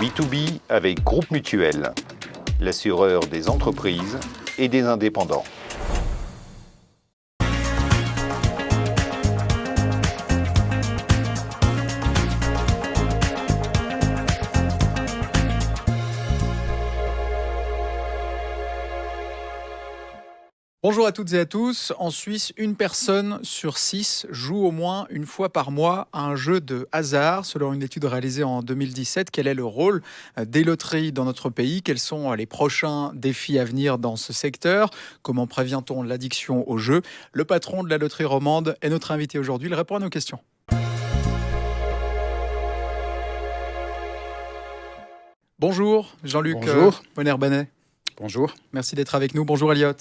B2B avec Groupe Mutuel, l'assureur des entreprises et des indépendants. Bonjour à toutes et à tous. En Suisse, une personne sur 6 joue au moins une fois par mois à un jeu de hasard. Selon une étude réalisée en 2017, quel est le rôle des loteries dans notre pays? Quels sont les prochains défis à venir dans ce secteur? Comment prévient-on l'addiction au jeu? Le patron de la loterie romande est notre invité aujourd'hui. Il répond à nos questions. Bonjour Jean-Luc Moner-Banet. Bonjour. Merci d'être avec nous. Bonjour Elliot.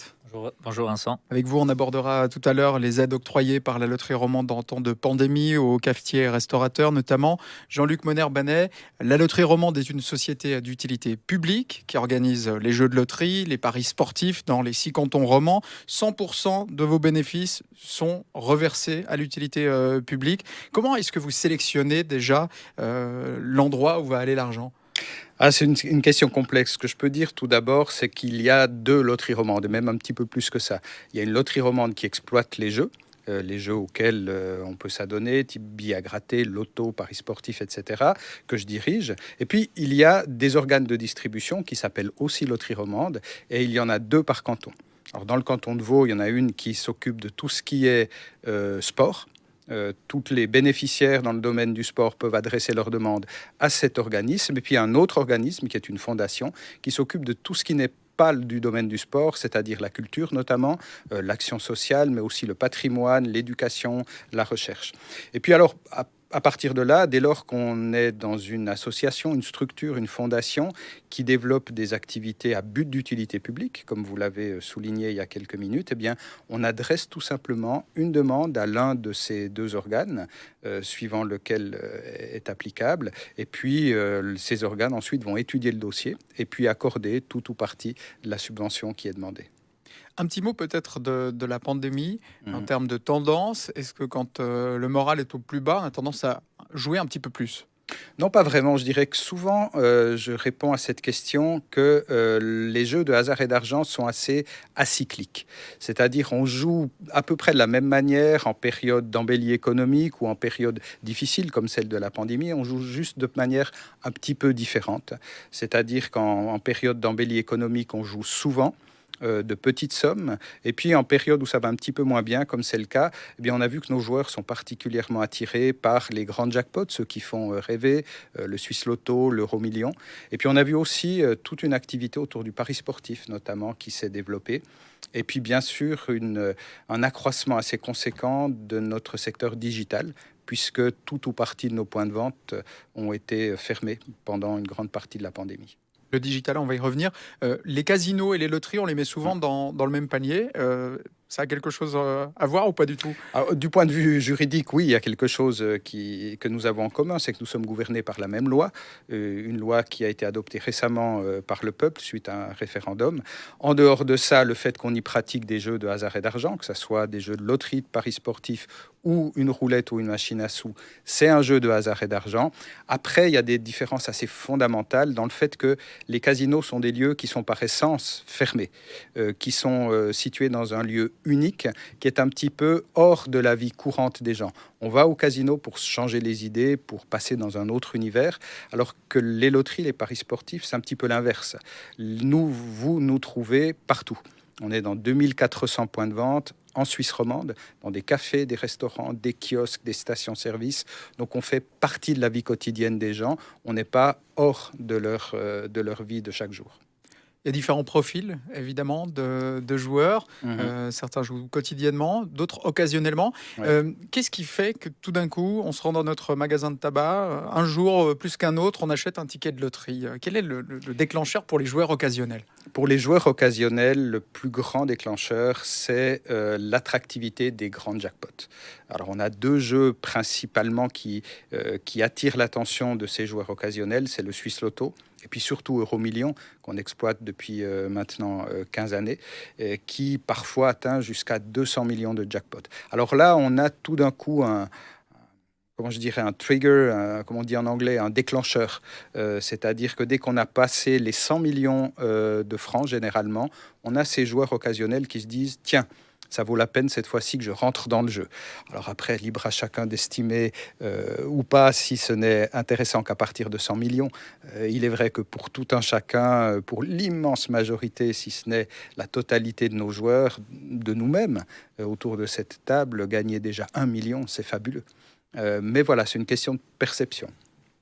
Bonjour Vincent. Avec vous, on abordera tout à l'heure les aides octroyées par la loterie romande en temps de pandémie aux cafetiers et restaurateurs notamment. Jean-Luc Moner-Banet, la loterie romande est une société d'utilité publique qui organise les jeux de loterie, les paris sportifs dans les 6 cantons romans. 100% de vos bénéfices sont reversés à l'utilité publique. Comment est-ce que vous sélectionnez déjà l'endroit où va aller l'argent ? C'est une question complexe. Ce que je peux dire tout d'abord, c'est qu'il y a 2 loteries romandes, et même un petit peu plus que ça. Il y a une loterie romande qui exploite les jeux auxquels on peut s'adonner, type billets à gratter, loto, paris sportifs, etc., que je dirige. Et puis, il y a des organes de distribution qui s'appellent aussi loterie romande, et il y en a 2 par canton. Alors, dans le canton de Vaud, il y en a une qui s'occupe de tout ce qui est sport. Toutes les bénéficiaires dans le domaine du sport peuvent adresser leurs demandes à cet organisme. Et puis un autre organisme qui est une fondation qui s'occupe de tout ce qui n'est pas du domaine du sport, c'est-à-dire la culture notamment, l'action sociale, mais aussi le patrimoine, l'éducation, la recherche. Et puis alors, à partir de là, dès lors qu'on est dans une association, une structure, une fondation qui développe des activités à but d'utilité publique, comme vous l'avez souligné il y a quelques minutes, eh bien, on adresse tout simplement une demande à l'un de ces 2 organes, suivant lequel est applicable. Et puis, ces organes ensuite vont étudier le dossier et puis accorder tout ou partie de la subvention qui est demandée. Un petit mot peut-être de la pandémie en termes de tendance. Est-ce que quand le moral est au plus bas, on a tendance à jouer un petit peu plus ? Non, pas vraiment. Je dirais que souvent, je réponds à cette question que les jeux de hasard et d'argent sont assez acycliques. C'est-à-dire, on joue à peu près de la même manière en période d'embellie économique ou en période difficile comme celle de la pandémie. On joue juste de manière un petit peu différente. C'est-à-dire qu'en période d'embellie économique, on joue souvent de petites sommes. Et puis, en période où ça va un petit peu moins bien, comme c'est le cas, eh bien, on a vu que nos joueurs sont particulièrement attirés par les grands jackpots, ceux qui font rêver, le Swiss Loto, l'Euro Million. Et puis, on a vu aussi toute une activité autour du pari sportif, notamment, qui s'est développée. Et puis, bien sûr, un accroissement assez conséquent de notre secteur digital, puisque tout ou partie de nos points de vente ont été fermés pendant une grande partie de la pandémie. Le digital, on va y revenir. Les casinos et les loteries, on les met souvent dans le même panier. Ça a quelque chose à voir ou pas du tout ? Alors, du point de vue juridique, oui, il y a quelque chose que nous avons en commun, c'est que nous sommes gouvernés par la même loi, une loi qui a été adoptée récemment par le peuple suite à un référendum. En dehors de ça, le fait qu'on y pratique des jeux de hasard et d'argent, que ce soit des jeux de loterie, de paris sportifs ou une roulette ou une machine à sous, c'est un jeu de hasard et d'argent. Après, il y a des différences assez fondamentales dans le fait que les casinos sont des lieux qui sont par essence fermés, qui sont situés dans un lieu unique, qui est un petit peu hors de la vie courante des gens. On va au casino pour changer les idées, pour passer dans un autre univers, alors que les loteries, les paris sportifs, c'est un petit peu l'inverse. Vous nous trouvez partout. On est dans 2400 points de vente en Suisse romande, dans des cafés, des restaurants, des kiosques, des stations-service. Donc on fait partie de la vie quotidienne des gens. On n'est pas hors de leur vie de chaque jour. Il y a différents profils, évidemment, de joueurs. Certains jouent quotidiennement, d'autres occasionnellement. Ouais. Qu'est-ce qui fait que tout d'un coup, on se rend dans notre magasin de tabac, un jour plus qu'un autre, on achète un ticket de loterie ? Quel est le déclencheur pour les joueurs occasionnels ? Pour les joueurs occasionnels, le plus grand déclencheur, c'est l'attractivité des grands jackpots. Alors, on a 2 jeux principalement qui attirent l'attention de ces joueurs occasionnels. C'est le Swiss Loto et puis surtout Euro Million, qu'on exploite depuis maintenant 15 années, qui parfois atteint jusqu'à 200 millions de jackpots. Alors là, on a tout d'un coup comment je dirais, un trigger, comme on dit en anglais, un déclencheur. C'est-à-dire que dès qu'on a passé les 100 millions de francs, généralement, on a ces joueurs occasionnels qui se disent, tiens, ça vaut la peine cette fois-ci que je rentre dans le jeu. Alors après, libre à chacun d'estimer ou pas si ce n'est intéressant qu'à partir de 100 millions. Il est vrai que pour tout un chacun, pour l'immense majorité, si ce n'est la totalité de nos joueurs, de nous-mêmes, autour de cette table, gagner déjà 1 million, c'est fabuleux. Mais voilà, c'est une question de perception.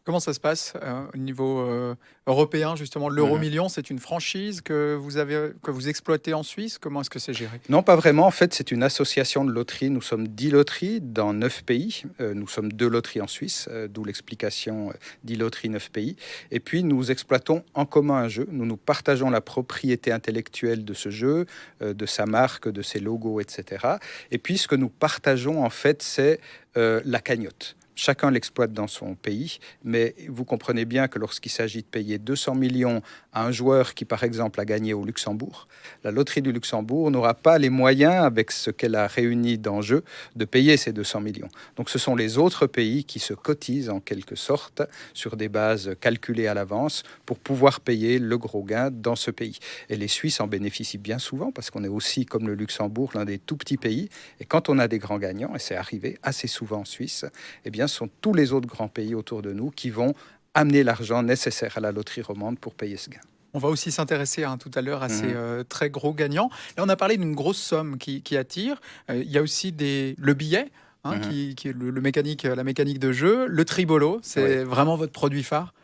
Comment ça se passe au niveau européen, justement? L'euro-million, c'est une franchise que vous exploitez en Suisse? Comment est-ce que c'est géré? Non, pas vraiment. En fait, c'est une association de loteries. Nous sommes 10 loteries dans 9 pays. Nous sommes 2 loteries en Suisse, d'où l'explication 10 loteries, 9 pays. Et puis, nous exploitons en commun un jeu. Nous partageons la propriété intellectuelle de ce jeu, de sa marque, de ses logos, etc. Et puis, ce que nous partageons, en fait, c'est la cagnotte. Chacun l'exploite dans son pays, mais vous comprenez bien que lorsqu'il s'agit de payer 200 millions à un joueur qui, par exemple, a gagné au Luxembourg, la loterie du Luxembourg n'aura pas les moyens, avec ce qu'elle a réuni d'enjeux, de payer ces 200 millions. Donc ce sont les autres pays qui se cotisent en quelque sorte sur des bases calculées à l'avance pour pouvoir payer le gros gain dans ce pays. Et les Suisses en bénéficient bien souvent parce qu'on est aussi, comme le Luxembourg, l'un des tout petits pays. Et quand on a des grands gagnants, et c'est arrivé assez souvent en Suisse, eh bien, ce sont tous les autres grands pays autour de nous qui vont amener l'argent nécessaire à la loterie romande pour payer ce gain. On va aussi s'intéresser tout à l'heure à ces très gros gagnants. Là, on a parlé d'une grosse somme qui attire. Il y a aussi le billet, qui est la mécanique de jeu. Le tribolo, c'est vraiment votre produit phare?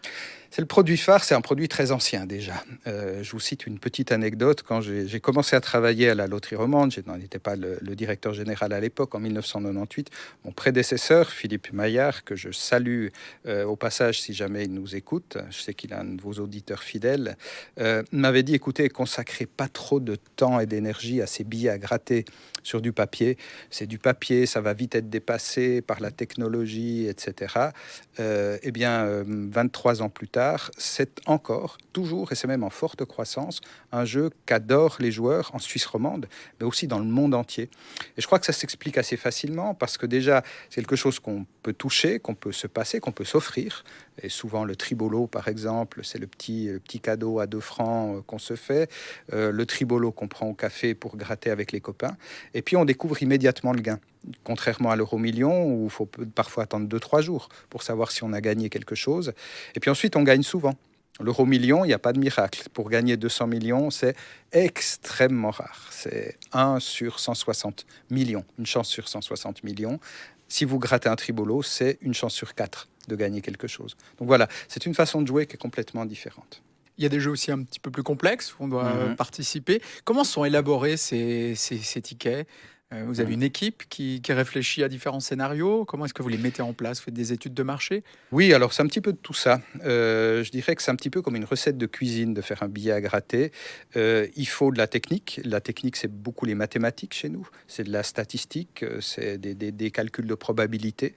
C'est le produit phare, c'est un produit très ancien déjà. Je vous cite une petite anecdote. Quand j'ai commencé à travailler à la Loterie Romande, je n'étais pas le directeur général à l'époque, en 1998, mon prédécesseur, Philippe Maillard, que je salue au passage si jamais il nous écoute, je sais qu'il est un de vos auditeurs fidèles, m'avait dit, écoutez, consacrez pas trop de temps et d'énergie à ces billets à gratter sur du papier. C'est du papier, ça va vite être dépassé par la technologie, etc. 23 ans plus tard, c'est encore, toujours, et c'est même en forte croissance, un jeu qu'adorent les joueurs en Suisse romande, mais aussi dans le monde entier. Et je crois que ça s'explique assez facilement, parce que déjà, c'est quelque chose qu'on peut toucher, qu'on peut se passer, qu'on peut s'offrir. Et souvent, le tribolo, par exemple, c'est le petit cadeau à 2 francs qu'on se fait. Le tribolo qu'on prend au café pour gratter avec les copains. Et puis, on découvre immédiatement le gain. Contrairement à l'euro-million, où il faut parfois attendre 2-3 jours pour savoir si on a gagné quelque chose. Et puis ensuite, on gagne souvent. L'euro-million, il n'y a pas de miracle. Pour gagner 200 millions, c'est extrêmement rare. C'est 1 sur 160 millions, une chance sur 160 millions. Si vous grattez un tribolo, c'est une chance sur 4 de gagner quelque chose. Donc voilà, c'est une façon de jouer qui est complètement différente. Il y a des jeux aussi un petit peu plus complexes où on doit participer. Comment sont élaborés ces tickets? Vous avez une équipe qui réfléchit à différents scénarios. Comment est-ce que vous les mettez en place? Vous faites des études de marché? Oui, alors c'est un petit peu de tout ça. Je dirais que c'est un petit peu comme une recette de cuisine de faire un billet à gratter. Il faut de la technique. La technique, c'est beaucoup les mathématiques chez nous. C'est de la statistique, c'est des calculs de probabilité.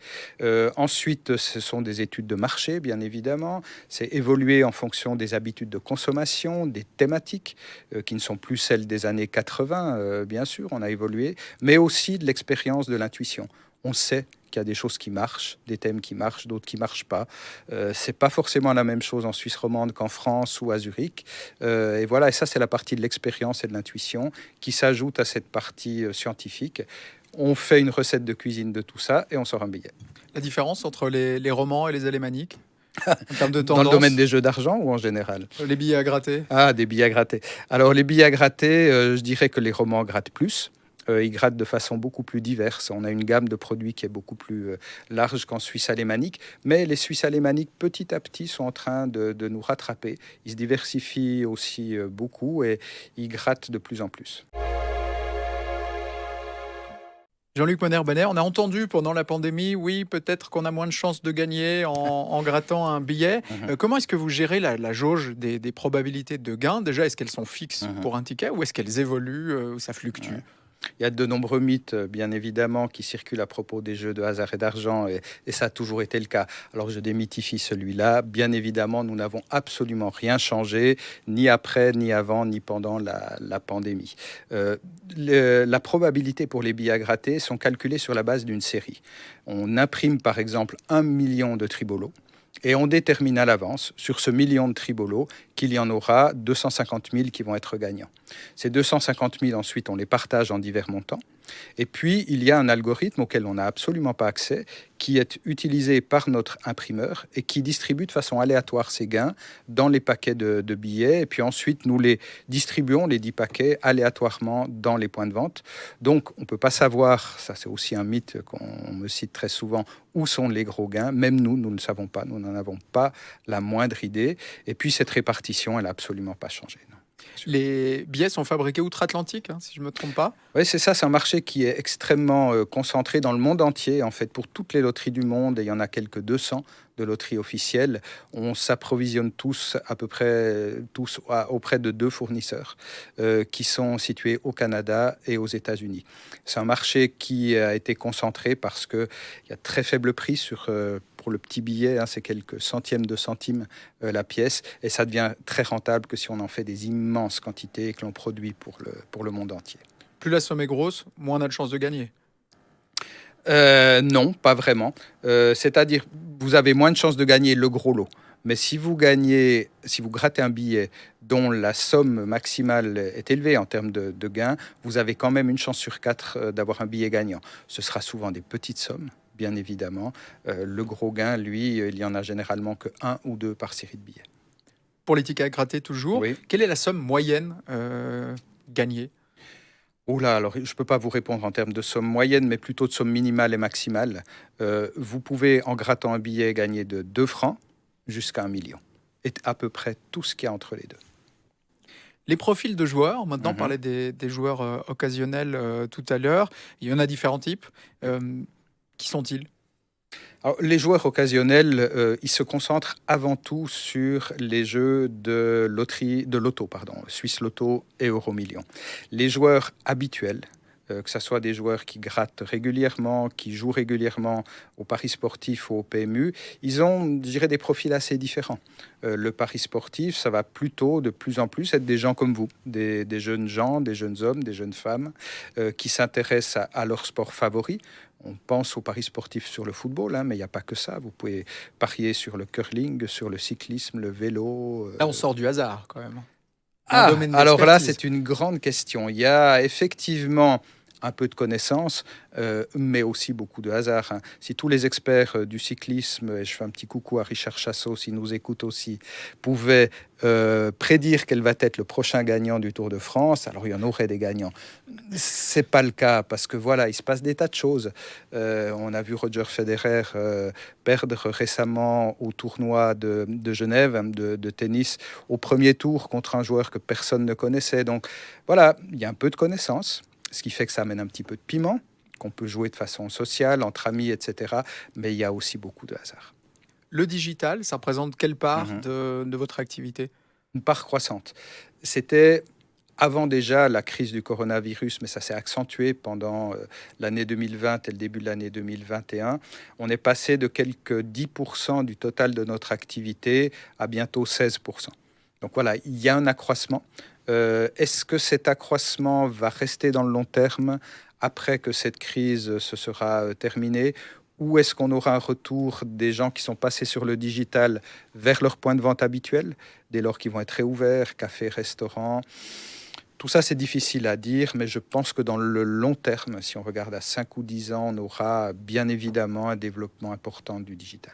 Ensuite, ce sont des études de marché, bien évidemment. C'est évoluer en fonction des habitudes de consommation, des thématiques qui ne sont plus celles des années 80, bien sûr, on a évolué, mais aussi de l'expérience, de l'intuition. On sait qu'il y a des choses qui marchent, des thèmes qui marchent, d'autres qui ne marchent pas. C'est pas forcément la même chose en Suisse romande qu'en France ou à Zurich. Et voilà, et ça, c'est la partie de l'expérience et de l'intuition qui s'ajoute à cette partie scientifique. On fait une recette de cuisine de tout ça et on sort un billet. La différence entre les romans et les alémaniques en termes de tendance? Dans le domaine des jeux d'argent ou en général? Les billets à gratter? Ah, des billets à gratter. Alors, les billets à gratter, je dirais que les romans grattent plus. Ils grattent de façon beaucoup plus diverse. On a une gamme de produits qui est beaucoup plus large qu'en Suisse alémanique. Mais les Suisses alémaniques, petit à petit, sont en train de nous rattraper. Ils se diversifient aussi beaucoup et ils grattent de plus en plus. Jean-Luc Moner-Banner, on a entendu pendant la pandémie, oui, peut-être qu'on a moins de chances de gagner en grattant un billet. Comment est-ce que vous gérez la jauge des probabilités de gain? Déjà, est-ce qu'elles sont fixes pour un ticket ou est-ce qu'elles évoluent, ça fluctue? Il y a de nombreux mythes, bien évidemment, qui circulent à propos des jeux de hasard et d'argent, et ça a toujours été le cas. Alors je démythifie celui-là. Bien évidemment, nous n'avons absolument rien changé, ni après, ni avant, ni pendant la pandémie. La probabilité pour les billets à gratter sont calculées sur la base d'une série. On imprime par exemple 1 million de tribolos. Et on détermine à l'avance, sur ce million de tribolos, qu'il y en aura 250 000 qui vont être gagnants. Ces 250 000, ensuite, on les partage en divers montants. Et puis, il y a un algorithme auquel on n'a absolument pas accès, qui est utilisé par notre imprimeur et qui distribue de façon aléatoire ces gains dans les paquets de billets. Et puis ensuite, nous les distribuons, les 10 paquets, aléatoirement dans les points de vente. Donc, on ne peut pas savoir, ça c'est aussi un mythe qu'on me cite très souvent, où sont les gros gains. Même nous ne le savons pas, nous n'en avons pas la moindre idée. Et puis, cette répartition, elle n'a absolument pas changé. Non. Les billets sont fabriqués outre-Atlantique, si je ne me trompe pas. Oui, c'est ça, c'est un marché qui est extrêmement concentré dans le monde entier, en fait, pour toutes les loteries du monde, et il y en a quelques 200 de loteries officielles. On s'approvisionne tous, à peu près tous, auprès de 2 fournisseurs qui sont situés au Canada et aux États-Unis. C'est un marché qui a été concentré parce qu'il y a très faible prix pour le petit billet, c'est quelques centièmes de centimes la pièce, et ça devient très rentable que si on en fait des immenses quantités et que l'on produit pour le monde entier. Plus la somme est grosse, moins on a de chances de gagner. Non, pas vraiment. C'est-à-dire, vous avez moins de chances de gagner le gros lot. Mais si vous grattez un billet dont la somme maximale est élevée en termes de gains, vous avez quand même une chance sur 4 d'avoir un billet gagnant. Ce sera souvent des petites sommes, bien évidemment. Le gros gain, lui, il y en a généralement que 1 ou 2 par série de billets. Pour les tickets à gratter toujours, Oui. quelle est la somme moyenne gagnée ? Oula, alors je ne peux pas vous répondre en termes de somme moyenne, mais plutôt de somme minimale et maximale. Vous pouvez, en grattant un billet, gagner de 2 francs jusqu'à 1 million. Et à peu près tout ce qu'il y a entre les deux. Les profils de joueurs, maintenant on parlait des joueurs occasionnels tout à l'heure, il y en a différents types. Qui sont-ils ? Alors, les joueurs occasionnels, ils se concentrent avant tout sur les jeux de loto, Suisse Loto et Euromillions. Les joueurs habituels, que ce soit des joueurs qui grattent régulièrement, qui jouent régulièrement au paris sportif ou au PMU, ils ont, je dirais, des profils assez différents. Le paris sportif, ça va plutôt de plus en plus être des gens comme vous, des jeunes gens, des jeunes hommes, des jeunes femmes qui s'intéressent à leur sport favori. On pense au paris sportif sur le football, mais il n'y a pas que ça. Vous pouvez parier sur le curling, sur le cyclisme, le vélo. Là, on sort du hasard, quand même. Alors là, c'est une grande question. Il y a effectivement un peu de connaissances, mais aussi beaucoup de hasard. Si tous les experts du cyclisme, et je fais un petit coucou à Richard Chassot, s'il nous écoute aussi, pouvaient prédire quel va être le prochain gagnant du Tour de France, alors il y en aurait des gagnants. C'est pas le cas, parce que voilà, il se passe des tas de choses. On a vu Roger Federer perdre récemment au tournoi de Genève de tennis au premier tour contre un joueur que personne ne connaissait. Donc voilà, il y a un peu de connaissances, ce qui fait que ça amène un petit peu de piment, qu'on peut jouer de façon sociale, entre amis, etc. Mais il y a aussi beaucoup de hasard. Le digital, ça représente quelle part de votre activité ? Une part croissante. C'était avant déjà la crise du coronavirus, mais ça s'est accentué pendant l'année 2020 et le début de l'année 2021. On est passé de quelques 10% du total de notre activité à bientôt 16%. Donc voilà, il y a un accroissement. Est-ce que cet accroissement va rester dans le long terme après que cette crise se sera terminée, ou est-ce qu'on aura un retour des gens qui sont passés sur le digital vers leur point de vente habituel, dès lors qu'ils vont être réouverts, cafés, restaurants? Tout ça, c'est difficile à dire, mais je pense que dans le long terme, si on regarde à 5 ou 10 ans, on aura bien évidemment un développement important du digital.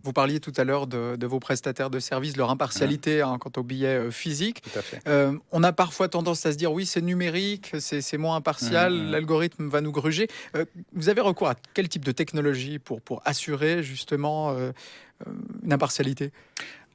Vous parliez tout à l'heure de vos prestataires de services, leur impartialité quant aux billets physiques. Tout à fait. On a parfois tendance à se dire oui, c'est numérique, c'est moins impartial, l'algorithme va nous gruger. Vous avez recours à quel type de technologie pour assurer justement une impartialité ?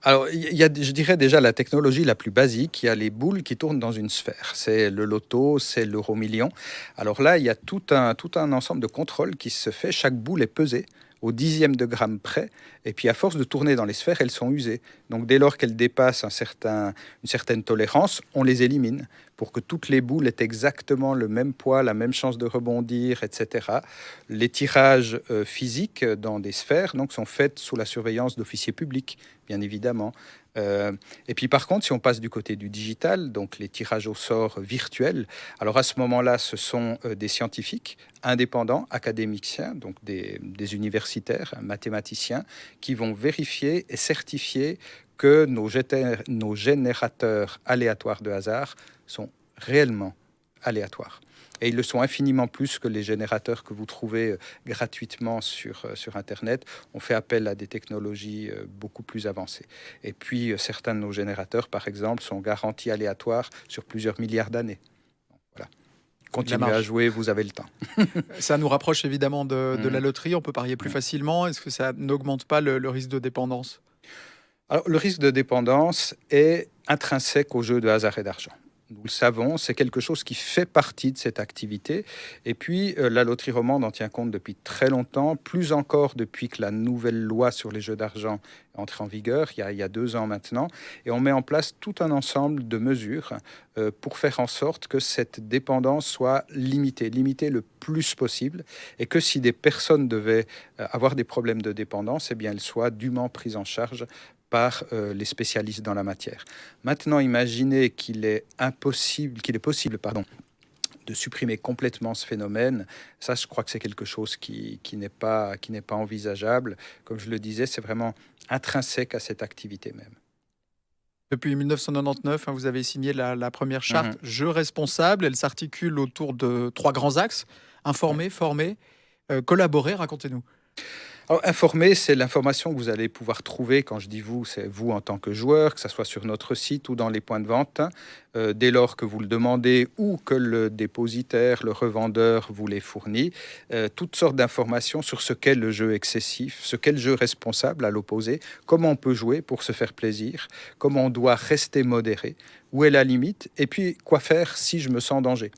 Alors, il y a, je dirais déjà, la technologie la plus basique. Il y a les boules qui tournent dans une sphère. C'est le loto, c'est l'euro-million. Alors là, il y a tout un ensemble de contrôles qui se fait. Chaque boule est pesée au dixième de gramme près, Et puis à force de tourner dans les sphères, elles sont usées. Donc dès lors qu'elles dépassent une certaine tolérance, on les élimine pour que toutes les boules aient exactement le même poids, la même chance de rebondir, etc. Les tirages physiques dans des sphères donc, sont faits sous la surveillance d'officiers publics, bien évidemment. Et puis par contre, si on passe du côté du digital, donc les tirages au sort virtuels, alors à ce moment-là, ce sont des scientifiques indépendants, académiciens, donc des universitaires, mathématiciens, qui vont vérifier et certifier que nos générateurs aléatoires de hasard sont réellement aléatoires. Et ils le sont infiniment plus que les générateurs que vous trouvez gratuitement sur Internet. On fait appel à des technologies beaucoup plus avancées. Et puis, certains de nos générateurs, par exemple, sont garantis aléatoires sur plusieurs milliards d'années. Voilà. Continuez à jouer, vous avez le temps. Ça nous rapproche évidemment de la loterie, on peut parier plus facilement. Est-ce que ça n'augmente pas le risque de dépendance ? Alors, le risque de dépendance est intrinsèque au jeu de hasard et d'argent. Nous le savons, c'est quelque chose qui fait partie de cette activité. Et puis, la loterie romande en tient compte depuis très longtemps, plus encore depuis que la nouvelle loi sur les jeux d'argent est entrée en vigueur, il y a 2 ans maintenant. Et on met en place tout un ensemble de mesures pour faire en sorte que cette dépendance soit limitée le plus possible. Et que si des personnes devaient avoir des problèmes de dépendance, eh bien, elles soient dûment prises en charge par les spécialistes dans la matière. Maintenant, imaginez qu'il est possible de supprimer complètement ce phénomène. Ça, je crois que c'est quelque chose qui n'est pas envisageable. Comme je le disais, c'est vraiment intrinsèque à cette activité même. Depuis 1999, vous avez signé la première charte Jeux responsables. Elle s'articule autour de 3 grands axes. Informer, former, collaborer. Racontez-nous. Alors, informer, c'est l'information que vous allez pouvoir trouver, quand je dis vous, c'est vous en tant que joueur, que ce soit sur notre site ou dans les points de vente, dès lors que vous le demandez ou que le dépositaire, le revendeur vous les fournit, toutes sortes d'informations sur ce qu'est le jeu excessif, ce qu'est le jeu responsable à l'opposé, comment on peut jouer pour se faire plaisir, comment on doit rester modéré, où est la limite, et puis quoi faire si je me sens en danger.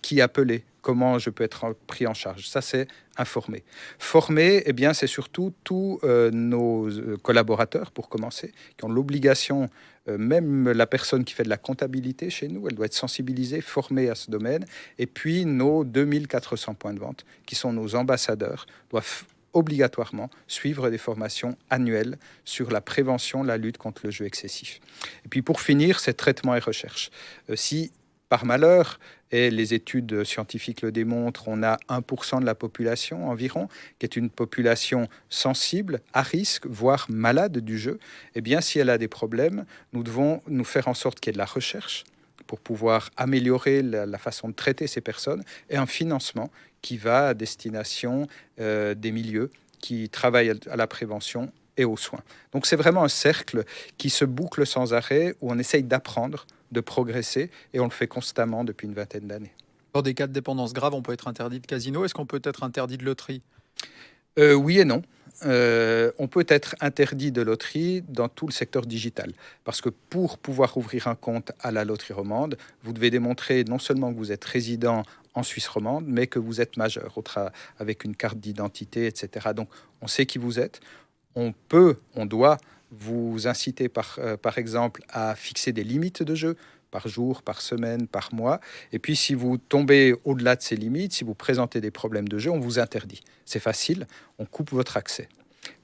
Qui appeler, comment je peux être pris en charge. Ça, c'est informer. Former, eh bien, c'est surtout tous nos collaborateurs, pour commencer, qui ont l'obligation, même la personne qui fait de la comptabilité chez nous, elle doit être sensibilisée, formée à ce domaine. Et puis, nos 2400 points de vente, qui sont nos ambassadeurs, doivent obligatoirement suivre des formations annuelles sur la prévention, la lutte contre le jeu excessif. Et puis, pour finir, c'est traitement et recherche. Si par malheur, et les études scientifiques le démontrent, on a 1% de la population environ, qui est une population sensible, à risque, voire malade du jeu, eh bien, si elle a des problèmes, nous devons nous faire en sorte qu'il y ait de la recherche pour pouvoir améliorer la façon de traiter ces personnes, et un financement qui va à destination des milieux qui travaillent à la prévention et aux soins. Donc c'est vraiment un cercle qui se boucle sans arrêt, où on essaye d'apprendre, de progresser, et on le fait constamment depuis une 20aine d'années. Dans des cas de dépendance grave, on peut être interdit de casino. Est-ce qu'on peut être interdit de loterie ? Oui et non. On peut être interdit de loterie dans tout le secteur digital. Parce que pour pouvoir ouvrir un compte à la loterie romande, vous devez démontrer non seulement que vous êtes résident en Suisse romande, mais que vous êtes majeur, avec une carte d'identité, etc. Donc, on sait qui vous êtes. On doit vous inciter par exemple à fixer des limites de jeu par jour, par semaine, par mois. Et puis si vous tombez au-delà de ces limites, si vous présentez des problèmes de jeu, on vous interdit. C'est facile, on coupe votre accès.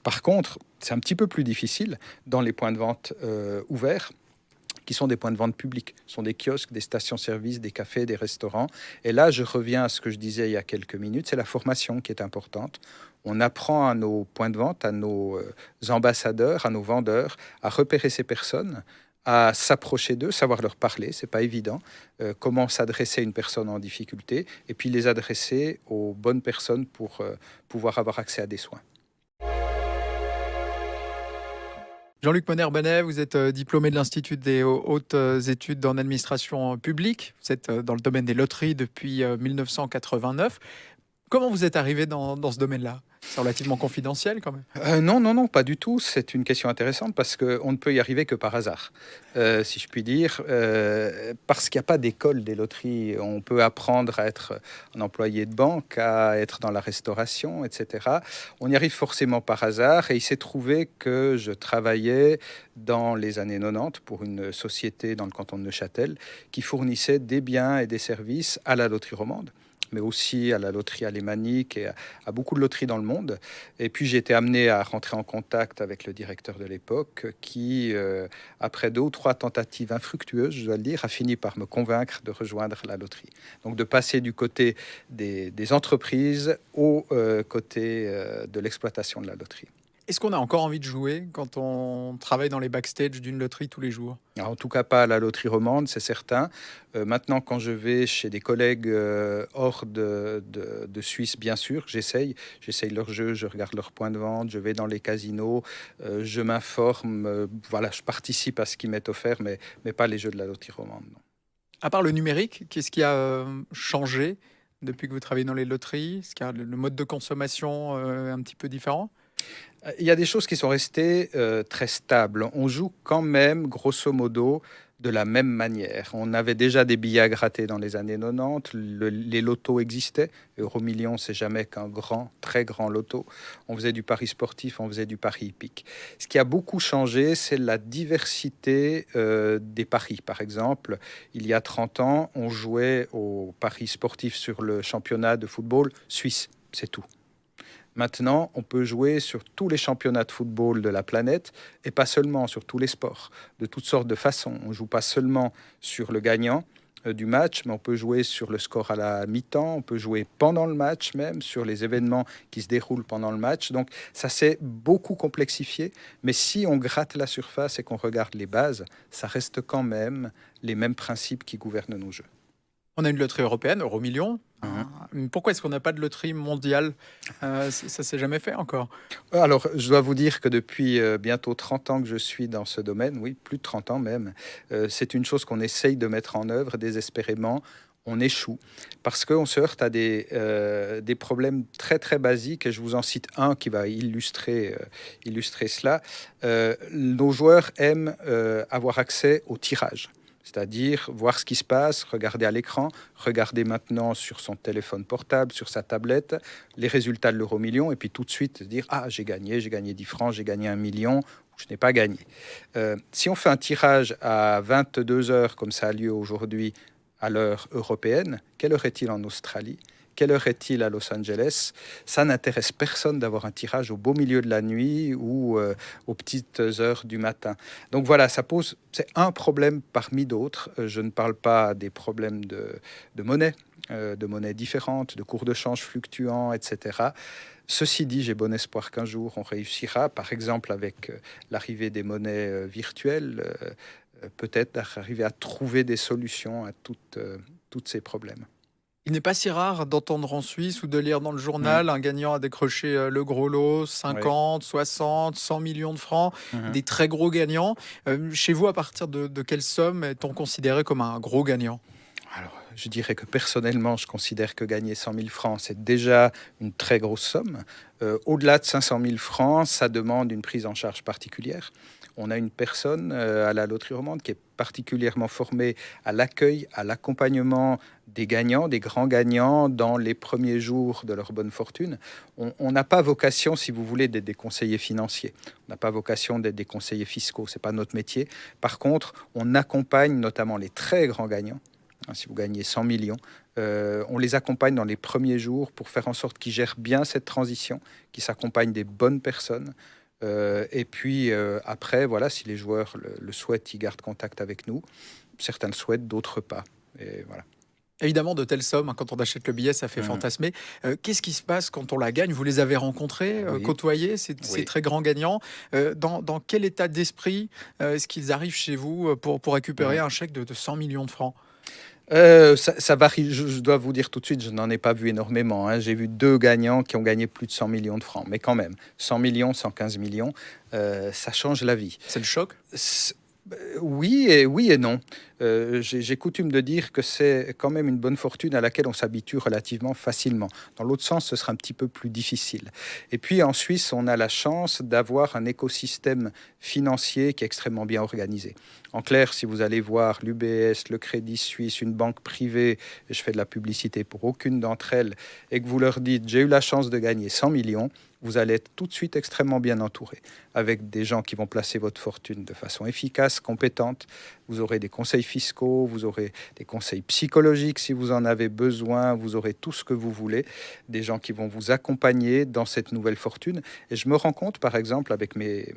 Par contre, c'est un petit peu plus difficile dans les points de vente ouverts, qui sont des points de vente publics. Ce sont des kiosques, des stations-service, des cafés, des restaurants. Et là, je reviens à ce que je disais il y a quelques minutes, c'est la formation qui est importante. On apprend à nos points de vente, à nos ambassadeurs, à nos vendeurs, à repérer ces personnes, à s'approcher d'eux, savoir leur parler, c'est pas évident, comment s'adresser à une personne en difficulté, et puis les adresser aux bonnes personnes pour pouvoir avoir accès à des soins. Jean-Luc Moner-Banet, vous êtes diplômé de l'Institut des hautes études en administration publique. Vous êtes dans le domaine des loteries depuis 1989. Comment vous êtes arrivé dans ce domaine-là? C'est relativement confidentiel quand même. Non, pas du tout. C'est une question intéressante parce qu'on ne peut y arriver que par hasard, si je puis dire. Parce qu'il n'y a pas d'école des loteries. On peut apprendre à être un employé de banque, à être dans la restauration, etc. On y arrive forcément par hasard. Et il s'est trouvé que je travaillais dans les années 90 pour une société dans le canton de Neuchâtel qui fournissait des biens et des services à la loterie romande, mais aussi à la loterie alémanique et à beaucoup de loteries dans le monde. Et puis j'ai été amené à rentrer en contact avec le directeur de l'époque qui, après 2 ou 3 tentatives infructueuses, je dois le dire, a fini par me convaincre de rejoindre la loterie. Donc de passer du côté des entreprises au côté de l'exploitation de la loterie. Est-ce qu'on a encore envie de jouer quand on travaille dans les backstage d'une loterie tous les jours? Alors, en tout cas, pas à la loterie romande, c'est certain. Maintenant, quand je vais chez des collègues hors de Suisse, bien sûr, j'essaye leur jeu, je regarde leurs points de vente, je vais dans les casinos, je m'informe, voilà, je participe à ce qui m'est offert, mais pas les jeux de la loterie romande, non. À part le numérique, qu'est-ce qui a changé depuis que vous travaillez dans les loteries? Est-ce qu'il y a le mode de consommation un petit peu différent? Il y a des choses qui sont restées très stables. On joue quand même, grosso modo, de la même manière. On avait déjà des billets à gratter dans les années 90. Les lotos existaient. Euromillions, c'est jamais qu'un grand, très grand loto. On faisait du pari sportif, on faisait du pari hippique. Ce qui a beaucoup changé, c'est la diversité des paris. Par exemple, il y a 30 ans, on jouait au pari sportif sur le championnat de football suisse. C'est tout. Maintenant, on peut jouer sur tous les championnats de football de la planète et pas seulement sur tous les sports, de toutes sortes de façons. On ne joue pas seulement sur le gagnant du match, mais on peut jouer sur le score à la mi-temps, on peut jouer pendant le match même, sur les événements qui se déroulent pendant le match. Donc ça s'est beaucoup complexifié, mais si on gratte la surface et qu'on regarde les bases, ça reste quand même les mêmes principes qui gouvernent nos jeux. On a une loterie européenne, Euromillions. Mhm. Pourquoi est-ce qu'on n'a pas de loterie mondiale? Ça s'est jamais fait encore. Alors, je dois vous dire que depuis bientôt 30 ans que je suis dans ce domaine, oui, plus de 30 ans même, c'est une chose qu'on essaye de mettre en œuvre désespérément. On échoue parce qu'on se heurte à des problèmes très très basiques et je vous en cite un qui va illustrer cela. Nos joueurs aiment avoir accès au tirage. C'est-à-dire voir ce qui se passe, regarder à l'écran, regarder maintenant sur son téléphone portable, sur sa tablette, les résultats de l'Euromillion, et puis tout de suite se dire « Ah, j'ai gagné 10 francs, j'ai gagné 1 million, je n'ai pas gagné. » Si on fait un tirage à 22 heures, comme ça a lieu aujourd'hui à l'heure européenne, quelle heure est-il en Australie ? Quelle heure est-il à Los Angeles? Ça n'intéresse personne d'avoir un tirage au beau milieu de la nuit ou aux petites heures du matin. Donc voilà, c'est un problème parmi d'autres. Je ne parle pas des problèmes de monnaie différentes, de cours de change fluctuants, etc. Ceci dit, j'ai bon espoir qu'un jour on réussira, par exemple avec l'arrivée des monnaies virtuelles, peut-être arriver à trouver des solutions à tous ces problèmes. Il n'est pas si rare d'entendre en Suisse ou de lire dans le journal un gagnant a décroché le gros lot, 50, 60, 100 millions de francs, des très gros gagnants. Chez vous, à partir de quelle somme est-on considéré comme un gros gagnant? Alors, je dirais que personnellement, je considère que gagner 100 000 francs, c'est déjà une très grosse somme. Au-delà de 500 000 francs, ça demande une prise en charge particulière. On a une personne à la loterie romande qui est particulièrement formée à l'accueil, à l'accompagnement des gagnants, des grands gagnants dans les premiers jours de leur bonne fortune. On n'a pas vocation, si vous voulez, d'être des conseillers financiers. On n'a pas vocation d'être des conseillers fiscaux. C'est pas notre métier. Par contre, on accompagne notamment les très grands gagnants. Si vous gagnez 100 millions, on les accompagne dans les premiers jours pour faire en sorte qu'ils gèrent bien cette transition, qu'ils s'accompagnent des bonnes personnes. Et puis après, voilà, si les joueurs le souhaitent, ils gardent contact avec nous. Certains le souhaitent, d'autres pas. Et voilà. Évidemment, de telles sommes, quand on achète le billet, ça fait fantasmer. Qu'est-ce qui se passe quand on la gagne? Vous les avez rencontrés, côtoyés, ces très grands gagnants. Dans quel état d'esprit est-ce qu'ils arrivent chez vous pour récupérer un chèque de 100 millions de francs? Ça varie, je dois vous dire tout de suite, je n'en ai pas vu énormément. J'ai vu 2 gagnants qui ont gagné plus de 100 millions de francs. Mais quand même, 100 millions, 115 millions, ça change la vie. C'est le choc? Oui et non. J'ai coutume de dire que c'est quand même une bonne fortune à laquelle on s'habitue relativement facilement. Dans l'autre sens, ce sera un petit peu plus difficile. Et puis en Suisse, on a la chance d'avoir un écosystème financier qui est extrêmement bien organisé. En clair, si vous allez voir l'UBS, le Crédit Suisse, une banque privée, et je fais de la publicité pour aucune d'entre elles, et que vous leur dites j'ai eu la chance de gagner 100 millions, vous allez être tout de suite extrêmement bien entouré, avec des gens qui vont placer votre fortune de façon efficace, compétente. Vous aurez des conseils fiscaux, vous aurez des conseils psychologiques si vous en avez besoin, vous aurez tout ce que vous voulez, des gens qui vont vous accompagner dans cette nouvelle fortune. Et je me rends compte, par exemple, avec mes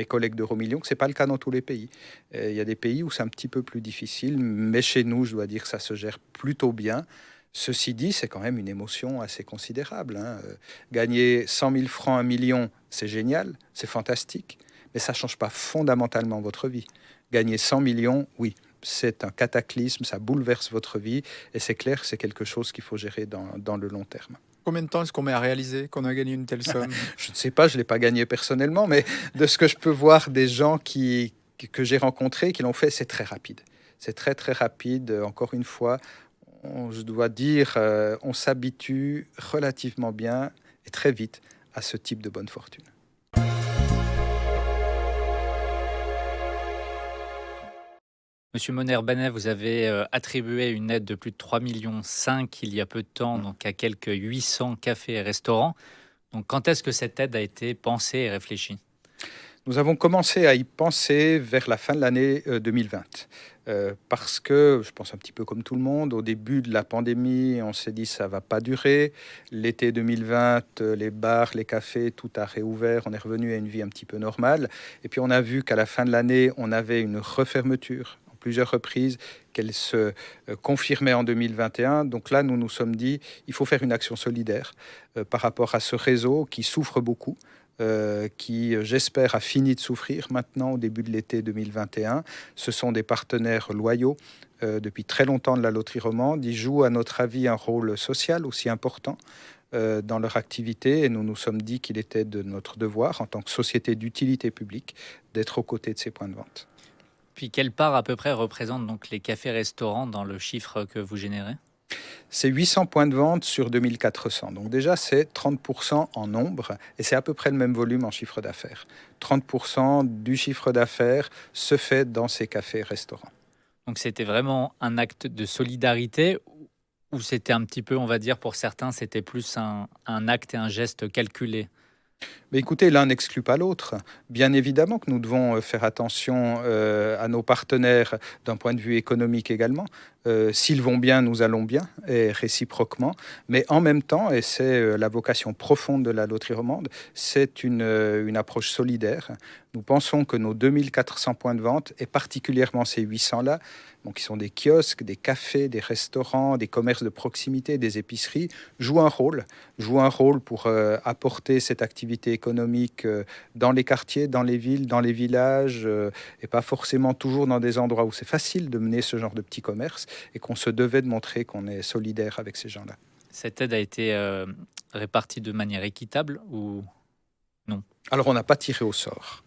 collègues d'Euromillions, que ce n'est pas le cas dans tous les pays. Il y a des pays où c'est un petit peu plus difficile, mais chez nous, je dois dire que ça se gère plutôt bien. Ceci dit, c'est quand même une émotion assez considérable. Gagner 100 000 francs, 1 million, c'est génial, c'est fantastique, mais ça ne change pas fondamentalement votre vie. Gagner 100 millions, oui, c'est un cataclysme, ça bouleverse votre vie, et c'est clair que c'est quelque chose qu'il faut gérer dans le long terme. Combien de temps est-ce qu'on met à réaliser qu'on a gagné une telle somme? Je ne sais pas, je ne l'ai pas gagné personnellement, mais de ce que je peux voir des gens que j'ai rencontrés, qui l'ont fait, c'est très rapide. C'est très très rapide, encore une fois. Je dois dire, on s'habitue relativement bien et très vite à ce type de bonne fortune. Monsieur Moner-Banet, vous avez attribué une aide de plus de 3,5 millions il y a peu de temps, donc à quelques 800 cafés et restaurants. Donc quand est-ce que cette aide a été pensée et réfléchie ? Nous avons commencé à y penser vers la fin de l'année 2020. Parce que, je pense un petit peu comme tout le monde, au début de la pandémie, on s'est dit ça va pas durer. L'été 2020, les bars, les cafés, tout a réouvert. On est revenu à une vie un petit peu normale. Et puis on a vu qu'à la fin de l'année, on avait une refermeture en plusieurs reprises, qu'elle se confirmait en 2021. Donc là, nous nous sommes dit, il faut faire une action solidaire par rapport à ce réseau qui souffre beaucoup. Qui, j'espère, a fini de souffrir maintenant au début de l'été 2021. Ce sont des partenaires loyaux depuis très longtemps de la loterie romande. Ils jouent, à notre avis, un rôle social aussi important dans leur activité, et nous nous sommes dit qu'il était de notre devoir, en tant que société d'utilité publique, d'être aux côtés de ces points de vente. Puis quelle part à peu près représentent donc les cafés-restaurants dans le chiffre que vous générez ? C'est 800 points de vente sur 2400. Donc déjà, c'est 30% en nombre et c'est à peu près le même volume en chiffre d'affaires. 30% du chiffre d'affaires se fait dans ces cafés-restaurants. Donc c'était vraiment un acte de solidarité ou c'était un petit peu, on va dire, pour certains, c'était plus un acte et un geste calculé ? Mais écoutez, l'un n'exclut pas l'autre. Bien évidemment que nous devons faire attention à nos partenaires d'un point de vue économique également. S'ils vont bien, nous allons bien, et réciproquement. Mais en même temps, et c'est la vocation profonde de la loterie romande, c'est une approche solidaire. Nous pensons que nos 2400 points de vente, et particulièrement ces 800-là, donc qui sont des kiosques, des cafés, des restaurants, des commerces de proximité, des épiceries, jouent un rôle pour apporter cette activité économique dans les quartiers, dans les villes, dans les villages, et pas forcément toujours dans des endroits où c'est facile de mener ce genre de petits commerces, et qu'on se devait de montrer qu'on est solidaire avec ces gens-là. Cette aide a été répartie de manière équitable ou non ? Alors, on n'a pas tiré au sort.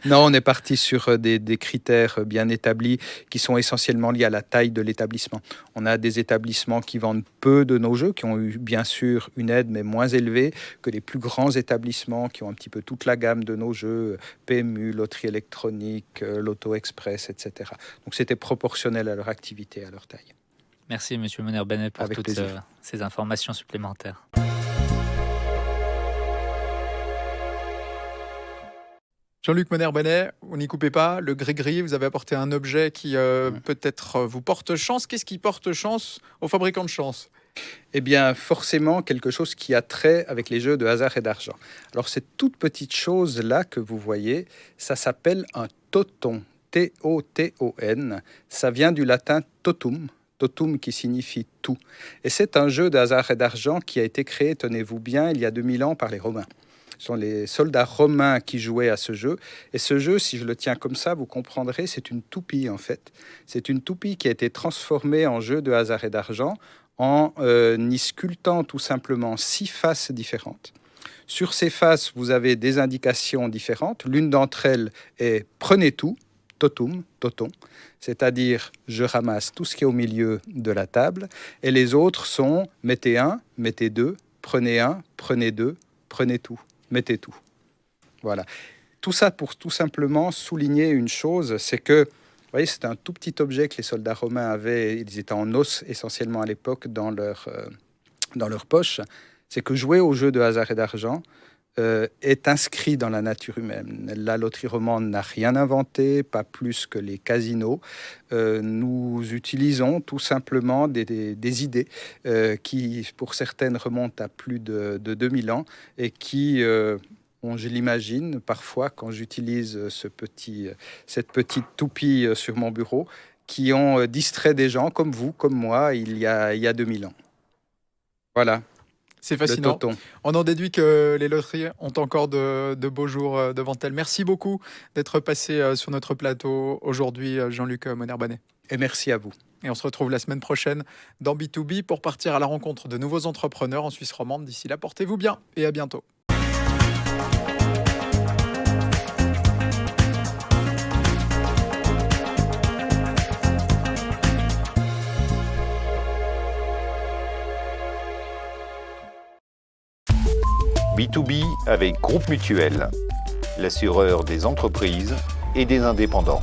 Non, on est parti sur des critères bien établis qui sont essentiellement liés à la taille de l'établissement. On a des établissements qui vendent peu de nos jeux, qui ont eu bien sûr une aide, mais moins élevée que les plus grands établissements qui ont un petit peu toute la gamme de nos jeux, PMU, loterie électronique, Loto Express, etc. Donc, c'était proportionnel à leur activité, à leur taille. Merci, Monsieur Moner-Banet, pour Avec toutes plaisir. ces informations supplémentaires. Jean-Luc Moner-Banet, vous n'y coupez pas, le gris-gris, vous avez apporté un objet qui peut-être vous porte chance. Qu'est-ce qui porte chance aux fabricants de chance ? Eh bien, forcément, quelque chose qui a trait avec les jeux de hasard et d'argent. Alors, cette toute petite chose-là que vous voyez, ça s'appelle un toton, T-O-T-O-N. Ça vient du latin totum, totum qui signifie tout. Et c'est un jeu de hasard et d'argent qui a été créé, tenez-vous bien, il y a 2000 ans par les Romains. Ce sont les soldats romains qui jouaient à ce jeu. Et ce jeu, si je le tiens comme ça, vous comprendrez, c'est une toupie en fait. C'est une toupie qui a été transformée en jeu de hasard et d'argent en y sculptant tout simplement 6 faces différentes. Sur ces faces, vous avez des indications différentes. L'une d'entre elles est « prenez tout ». toton, c'est-à-dire je ramasse tout ce qui est au milieu de la table, et les autres sont mettez un, mettez deux, prenez un, prenez deux, prenez tout, mettez tout. Voilà. Tout ça pour tout simplement souligner une chose, c'est que, vous voyez, c'est un tout petit objet que les soldats romains avaient, ils étaient en os essentiellement à l'époque dans leur poche, c'est que jouer au jeu de hasard et d'argent est inscrit dans la nature humaine. La loterie romande n'a rien inventé, pas plus que les casinos. Nous utilisons tout simplement des idées qui, pour certaines, remontent à plus de 2000 ans et qui, je l'imagine, parfois, quand j'utilise cette petite toupie sur mon bureau, qui ont distrait des gens comme vous, comme moi, il y a 2000 ans. Voilà. C'est Le fascinant. toton. On en déduit que les loteries ont encore de beaux jours devant elles. Merci beaucoup d'être passé sur notre plateau aujourd'hui, Jean-Luc Moner-Banet. Et merci à vous. Et on se retrouve la semaine prochaine dans B2B pour partir à la rencontre de nouveaux entrepreneurs en Suisse romande. D'ici là, portez-vous bien et à bientôt. B2B avec Groupe Mutuel, l'assureur des entreprises et des indépendants.